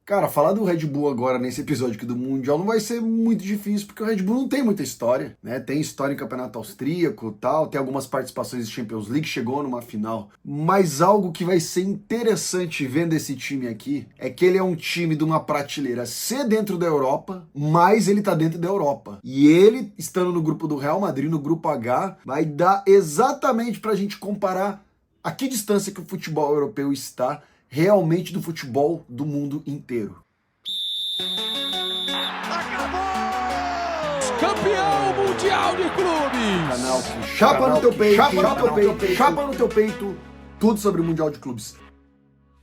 Cara, falar do Red Bull agora nesse episódio aqui do Mundial não vai ser muito difícil, porque o Red Bull não tem muita história, né? Tem história em campeonato austríaco e tal, tem algumas participações de Champions League, chegou numa final. Mas algo que vai ser interessante vendo esse time aqui é que ele é um time de uma prateleira C dentro da Europa, mas ele tá dentro da Europa. E ele, estando no grupo do Real Madrid, no grupo H, vai dar exatamente pra gente comparar a que distância que o futebol europeu está realmente do futebol do mundo inteiro. Acabou! Campeão mundial de clubes! Canal que chapa no teu peito, chapa no teu peito, tudo sobre o Mundial de Clubes.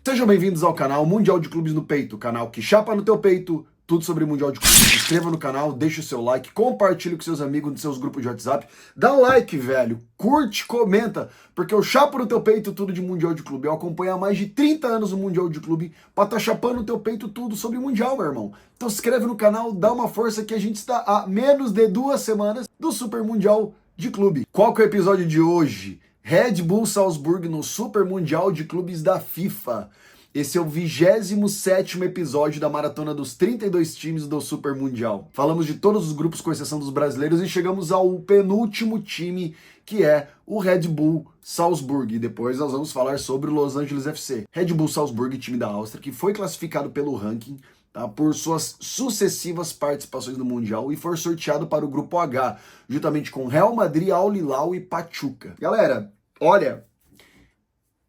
Sejam bem-vindos ao canal Mundial de Clubes no Peito, canal que chapa no teu peito, tudo sobre o Mundial de Clubes. Se inscreva no canal, deixa o seu like, compartilhe com seus amigos nos seus grupos de WhatsApp, dá um like, velho, curte, comenta, porque eu chapo no teu peito tudo de Mundial de Clube. Eu acompanho há mais de 30 anos o Mundial de Clube pra tá chapando no teu peito tudo sobre o Mundial, meu irmão. Então se inscreve no canal, dá uma força que a gente está a menos de 2 semanas do Super Mundial de Clube. Qual que é o episódio de hoje? Red Bull Salzburg no Super Mundial de Clubes da FIFA. Esse é o 27º episódio da maratona dos 32 times do Super Mundial. Falamos de todos os grupos, com exceção dos brasileiros, e chegamos ao penúltimo time, que é o Red Bull Salzburg. E depois nós vamos falar sobre o Los Angeles FC. Red Bull Salzburg, time da Áustria, que foi classificado pelo ranking, tá, por suas sucessivas participações no Mundial e foi sorteado para o grupo H, juntamente com Real Madrid, Al Hilal e Pachuca. Galera, olha,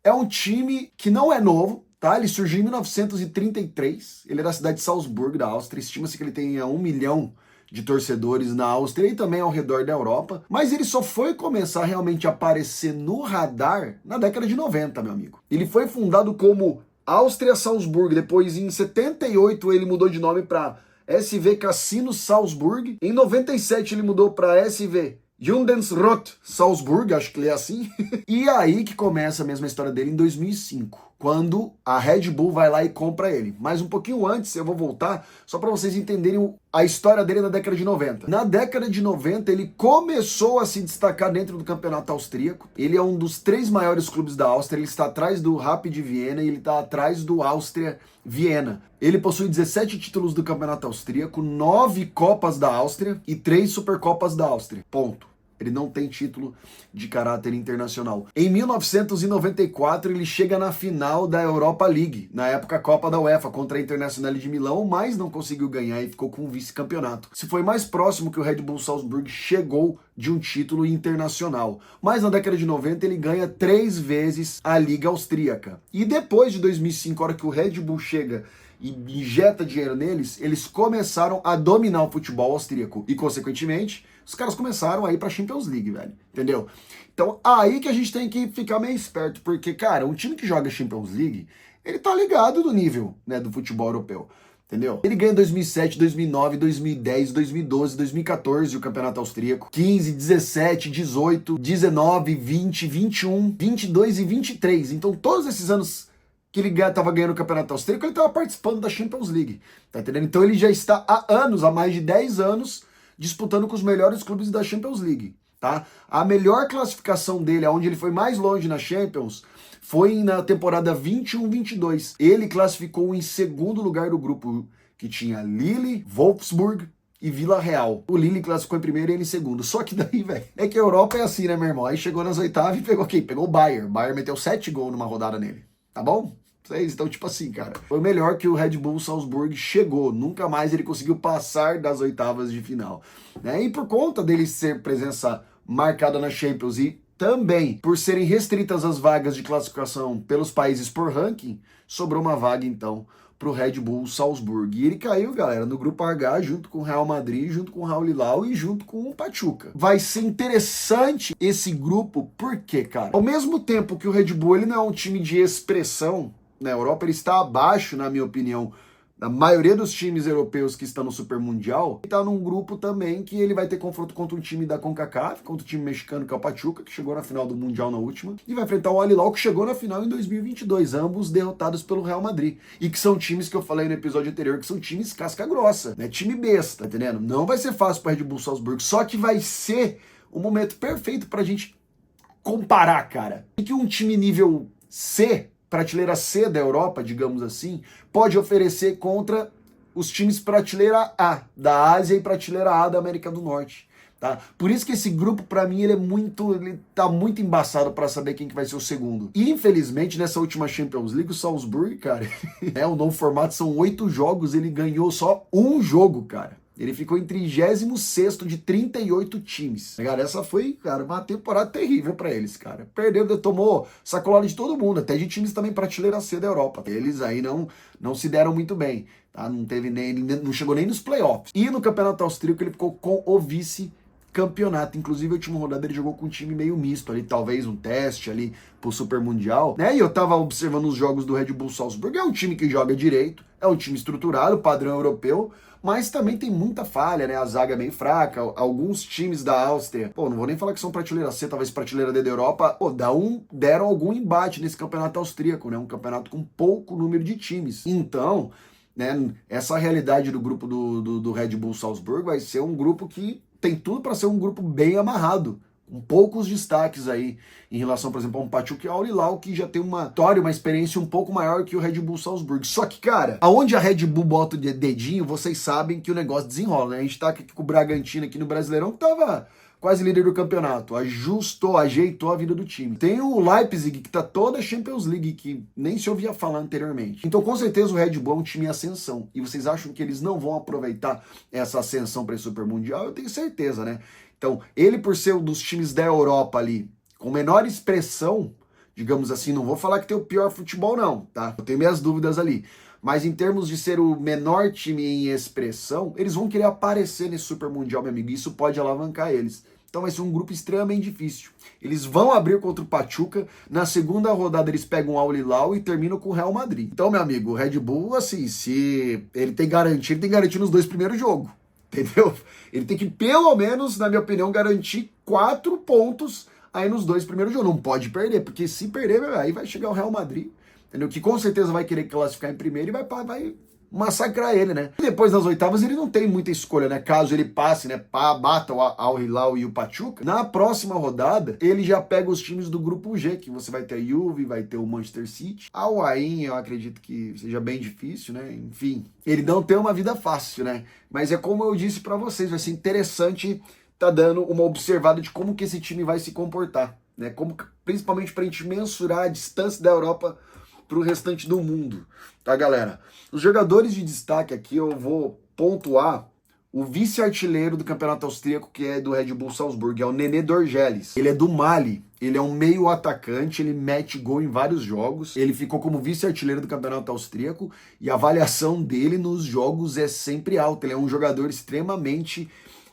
é um time que não é novo, tá? Ele surgiu em 1933, ele é da cidade de Salzburg, da Áustria. Estima-se que ele tenha 1 milhão de torcedores na Áustria e também ao redor da Europa, mas ele só foi começar realmente a aparecer no radar na década de 90, meu amigo. Ele foi fundado como Áustria Salzburg, depois em 78 ele mudou de nome para SV Cassino Salzburg, em 97 ele mudou para SV Jundensrot Salzburg, acho que ele é assim. E aí que começa a mesma história dele em 2005, quando a Red Bull vai lá e compra ele. Mas um pouquinho antes, eu vou voltar, só para vocês entenderem a história dele na década de 90. Na década de 90, ele começou a se destacar dentro do campeonato austríaco. Ele é um dos 3 maiores clubes da Áustria, ele está atrás do Rapid Viena e ele está atrás do Áustria Viena. Ele possui 17 títulos do campeonato austríaco, 9 Copas da Áustria e 3 Supercopas da Áustria. Ponto. Ele não tem título de caráter internacional. Em 1994, ele chega na final da Europa League, na época Copa da UEFA, contra a Internacional de Milão, mas não conseguiu ganhar e ficou com o vice-campeonato. Se foi mais próximo que o Red Bull Salzburg chegou de um título internacional. Mas na década de 90 ele ganha 3 vezes a Liga Austríaca. E depois de 2005, a hora que o Red Bull chega e injeta dinheiro neles, eles começaram a dominar o futebol austríaco. E, consequentemente, os caras começaram a ir pra Champions League, velho. Entendeu? Então, aí que a gente tem que ficar meio esperto, porque, cara, um time que joga Champions League, ele tá ligado do nível, né, do futebol europeu. Entendeu? Ele ganha em 2007, 2009, 2010, 2012, 2014 o campeonato austríaco, 15, 17, 18, 19, 20, 21, 22 e 23. Então, todos esses anos que ele estava ganhando o campeonato austríaco, ele estava participando da Champions League, tá entendendo? Então ele já está há anos, há mais de 10 anos, disputando com os melhores clubes da Champions League, tá? A melhor classificação dele, aonde ele foi mais longe na Champions, foi na temporada 21-22. Ele classificou em segundo lugar do grupo, que tinha Lille, Wolfsburg e Vila Real. O Lille classificou em primeiro e ele em segundo. Só que daí, velho, é que a Europa é assim, né, meu irmão? Aí chegou nas oitavas e pegou quem? Pegou o Bayern. O Bayern meteu 7 gols numa rodada nele, tá bom? Então, tipo assim, cara, foi o melhor que o Red Bull Salzburg chegou. Nunca mais ele conseguiu passar das oitavas de final, né? E por conta dele ser presença marcada na Champions e também por serem restritas as vagas de classificação pelos países por ranking, sobrou uma vaga, então, pro Red Bull Salzburg. E ele caiu, galera, no grupo H, junto com o Real Madrid, junto com o Al Hilal e junto com o Pachuca. Vai ser interessante esse grupo, por quê, cara? Ao mesmo tempo que o Red Bull ele não é um time de expressão na Europa, ele está abaixo, na minha opinião, da maioria dos times europeus que estão no Super Mundial. Ele está num grupo também que ele vai ter confronto contra um time da CONCACAF, contra o time mexicano, que é o Pachuca, que chegou na final do Mundial na última, e vai enfrentar o Al Hilal, que chegou na final em 2022, ambos derrotados pelo Real Madrid. E que são times que eu falei no episódio anterior, que são times casca grossa, né? Time besta, tá entendendo? Não vai ser fácil para Red Bull Salzburg, só que vai ser o momento perfeito pra gente comparar, cara. O que um time nível C prateleira C da Europa, digamos assim, pode oferecer contra os times prateleira A da Ásia e prateleira A da América do Norte. Tá? Por isso que esse grupo, pra mim, ele tá muito embaçado pra saber quem que vai ser o segundo. E, infelizmente, nessa última Champions League, o Salzburg, cara, o novo formato são 8 jogos, ele ganhou só um jogo, cara. Ele ficou em 36º de 38 times. Cara, essa foi, cara, uma temporada terrível pra eles, cara. Perdeu, tomou sacolada de todo mundo, até de times também prateleira C da Europa. Eles aí não se deram muito bem, tá? Não chegou nem nos playoffs. E no Campeonato Austríaco ele ficou com o vice-campeonato. Inclusive, a última rodada ele jogou com um time meio misto ali, talvez um teste ali pro Super Mundial, né? E eu tava observando os jogos do Red Bull Salzburg. É um time que joga direito, é um time estruturado, padrão europeu, mas também tem muita falha, né? A zaga é meio fraca, alguns times da Áustria, pô, não vou nem falar que são prateleira C, talvez prateleira D da Europa, pô, deram algum embate nesse campeonato austríaco, né? Um campeonato com pouco número de times. Então, né, essa realidade do grupo do Red Bull Salzburg vai ser um grupo que tem tudo para ser um grupo bem amarrado, com poucos destaques aí em relação, por exemplo, a um PAOK e ao Al-Hilal, que já tem uma história, uma experiência um pouco maior que o Red Bull Salzburg. Só que, cara, aonde a Red Bull bota o dedinho, vocês sabem que o negócio desenrola, né? A gente tá aqui com o Bragantino aqui no Brasileirão, que tava quase líder do campeonato, ajeitou a vida do time. Tem o Leipzig, que tá toda a Champions League, que nem se ouvia falar anteriormente. Então, com certeza, o Red Bull é um time em ascensão. E vocês acham que eles não vão aproveitar essa ascensão para esse Super Mundial? Eu tenho certeza, né? Então, ele por ser um dos times da Europa ali, com menor expressão, digamos assim, não vou falar que tem o pior futebol não, tá? Eu tenho minhas dúvidas ali. Mas em termos de ser o menor time em expressão, eles vão querer aparecer nesse Super Mundial, meu amigo, e isso pode alavancar eles. Então vai ser um grupo extremamente difícil. Eles vão abrir contra o Pachuca, na segunda rodada eles pegam o Al-Hilal e terminam com o Real Madrid. Então, meu amigo, o Red Bull, assim, se ele tem garantia nos 2 primeiros jogos. Entendeu? Ele tem que, pelo menos, na minha opinião, garantir 4 pontos aí nos 2 primeiros jogos. Não pode perder, porque se perder, aí vai chegar o Real Madrid, entendeu? Que com certeza vai querer classificar em primeiro e vai massacrar ele, né? E depois nas oitavas ele não tem muita escolha, né? Caso ele passe, né? Bata o Al-Hilal e o Pachuca. Na próxima rodada, ele já pega os times do grupo G, que você vai ter a Juve, vai ter o Manchester City. Al Ain, eu acredito que seja bem difícil, né? Enfim, ele não tem uma vida fácil, né? Mas é como eu disse pra vocês, vai ser interessante tá dando uma observada de como que esse time vai se comportar, né? Como, principalmente pra gente mensurar a distância da Europa pro restante do mundo, tá, galera? Os jogadores de destaque aqui eu vou pontuar o vice-artilheiro do campeonato austríaco, que é do Red Bull Salzburg, é o Nenê Dorgeles. Ele é do Mali, ele é um meio atacante, ele mete gol em vários jogos, ele ficou como vice-artilheiro do campeonato austríaco e a avaliação dele nos jogos é sempre alta, ele é um jogador extremamente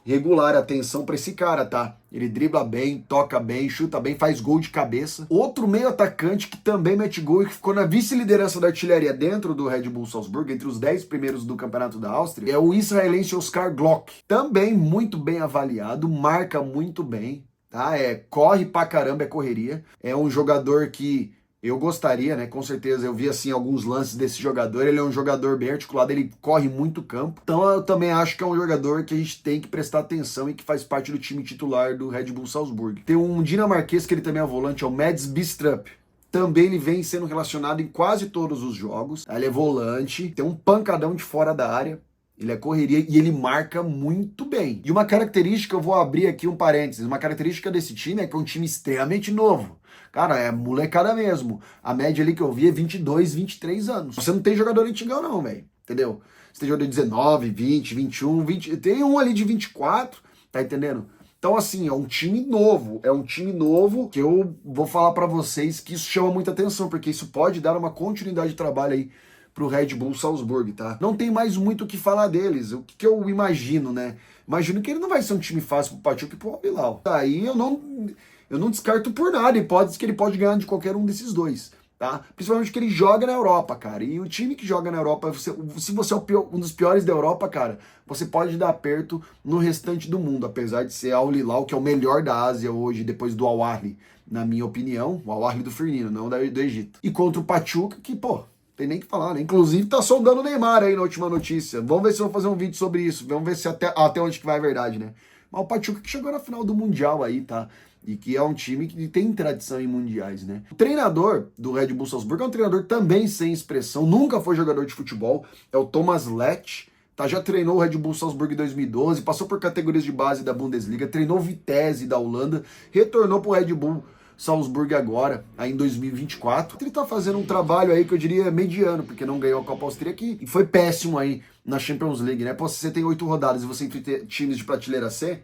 regular. Atenção pra esse cara, tá? Ele dribla bem, toca bem, chuta bem, faz gol de cabeça. Outro meio atacante que também mete gol e que ficou na vice-liderança da artilharia dentro do Red Bull Salzburg, entre os 10 primeiros do campeonato da Áustria, é o israelense Oscar Glock. Também muito bem avaliado, marca muito bem, tá? Corre pra caramba, é correria. É um jogador que eu gostaria, né? Com certeza, eu vi assim alguns lances desse jogador. Ele é um jogador bem articulado, ele corre muito campo. Então eu também acho que é um jogador que a gente tem que prestar atenção e que faz parte do time titular do Red Bull Salzburg. Tem um dinamarquês que ele também é volante, é o Mads Bistrup. Também ele vem sendo relacionado em quase todos os jogos. Ele é volante, tem um pancadão de fora da área. Ele é correria e ele marca muito bem. E uma característica, eu vou abrir aqui um parênteses, uma característica desse time é que é um time extremamente novo. Cara, é molecada mesmo. A média ali que eu vi é 22, 23 anos. Você não tem jogador antigão não, velho. Entendeu? Você tem jogador de 19, 20, 21, 20... Tem um ali de 24, tá entendendo? Então, assim, é um time novo. É um time novo que eu vou falar pra vocês que isso chama muita atenção, porque isso pode dar uma continuidade de trabalho aí pro Red Bull Salzburg, tá? Não tem mais muito o que falar deles. O que eu imagino, né? Imagino que ele não vai ser um time fácil pro Pachuca e pro Al-Hilal. Aí eu não descarto por nada hipótese que ele pode ganhar de qualquer um desses dois, tá? Principalmente que ele joga na Europa, cara. E o time que joga na Europa, se você é um dos piores da Europa, cara, você pode dar aperto no restante do mundo, apesar de ser Al-Hilal, que é o melhor da Ásia hoje, depois do Al-Ahly, na minha opinião. O Al-Ahly do Firmino, não do Egito. E contra o Pachuca, que, pô, tem nem que falar, né? Inclusive tá sondando o Neymar aí na última notícia. Vamos ver se eu vou fazer um vídeo sobre isso. Vamos ver se até onde que vai a verdade, né? Mas o Pachuca que chegou na final do Mundial aí, tá? e que é um time que tem tradição em mundiais, né? O treinador do Red Bull Salzburgo é um treinador também sem expressão, nunca foi jogador de futebol, é o Thomas Lech, tá? Já treinou o Red Bull Salzburgo em 2012, passou por categorias de base da Bundesliga, treinou Vitesse da Holanda, retornou pro Red Bull Salzburgo agora, aí em 2024. Ele tá fazendo um trabalho aí que eu diria mediano, porque não ganhou a Copa Austríaca e foi péssimo aí na Champions League, né? Pô, se você tem 8 rodadas e você enfrenta times de prateleira C,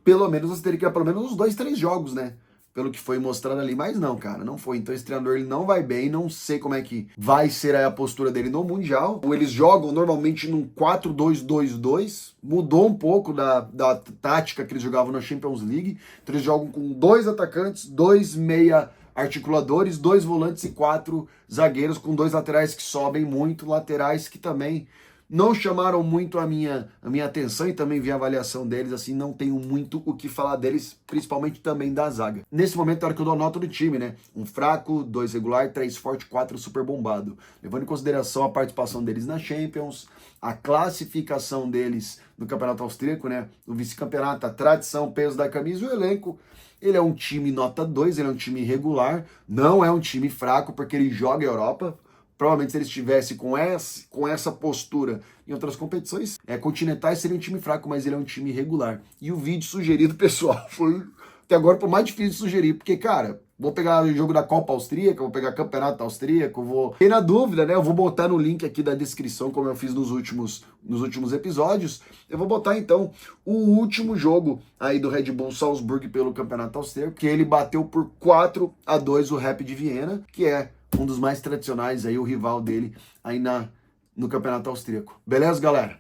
pelo menos você teria que ir pelo menos uns 2, 3 jogos, né? Pelo que foi mostrado ali, mas não, cara, não foi. Então esse treinador ele não vai bem, não sei como é que vai ser aí a postura dele no Mundial. Eles jogam normalmente num 4-2-2-2, mudou um pouco da tática que eles jogavam na Champions League. Então eles jogam com 2 atacantes, 2 meia articuladores, 2 volantes e 4 zagueiros, com 2 laterais que sobem muito, laterais que também não chamaram muito a minha atenção, e também vi a avaliação deles, assim, não tenho muito o que falar deles, principalmente também da zaga. Nesse momento é a hora que eu dou nota do time, né? 1 fraco, 2 regular, 3 forte, 4 super bombado. Levando em consideração a participação deles na Champions, a classificação deles no Campeonato Austríaco, né? O vice-campeonato, a tradição, peso da camisa e o elenco. Ele é um time nota 2, ele é um time regular, não é um time fraco, porque ele joga a Europa. Provavelmente se ele estivesse com essa postura em outras competições continentais, seria um time fraco, mas ele é um time regular. E o vídeo sugerido, pessoal, foi até agora por mais difícil de sugerir, porque, cara, vou pegar o jogo da Copa Austríaca, vou pegar Campeonato Austríaco, vou... Tem na dúvida, né? Eu vou botar no link aqui da descrição, como eu fiz nos últimos episódios. Eu vou botar, então, o último jogo aí do Red Bull Salzburg pelo Campeonato Austríaco, que ele bateu por 4-2 o Rapid Viena, que é um dos mais tradicionais aí, o rival dele aí no Campeonato Austríaco. Beleza, galera?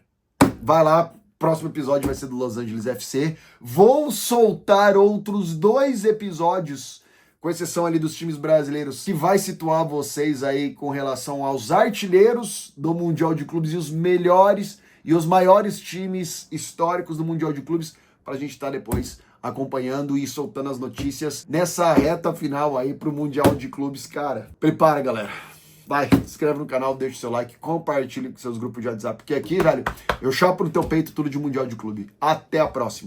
Vai lá, próximo episódio vai ser do Los Angeles FC. Vou soltar outros 2 episódios, com exceção ali dos times brasileiros, que vai situar vocês aí com relação aos artilheiros do Mundial de Clubes e os melhores e os maiores times históricos do Mundial de Clubes, pra gente estar depois acompanhando e soltando as notícias nessa reta final aí pro Mundial de Clubes, cara. Prepara, galera. Vai, se inscreve no canal, deixa o seu like, compartilhe com seus grupos de WhatsApp, porque aqui, velho, eu chapo no teu peito tudo de Mundial de Clube. Até a próxima.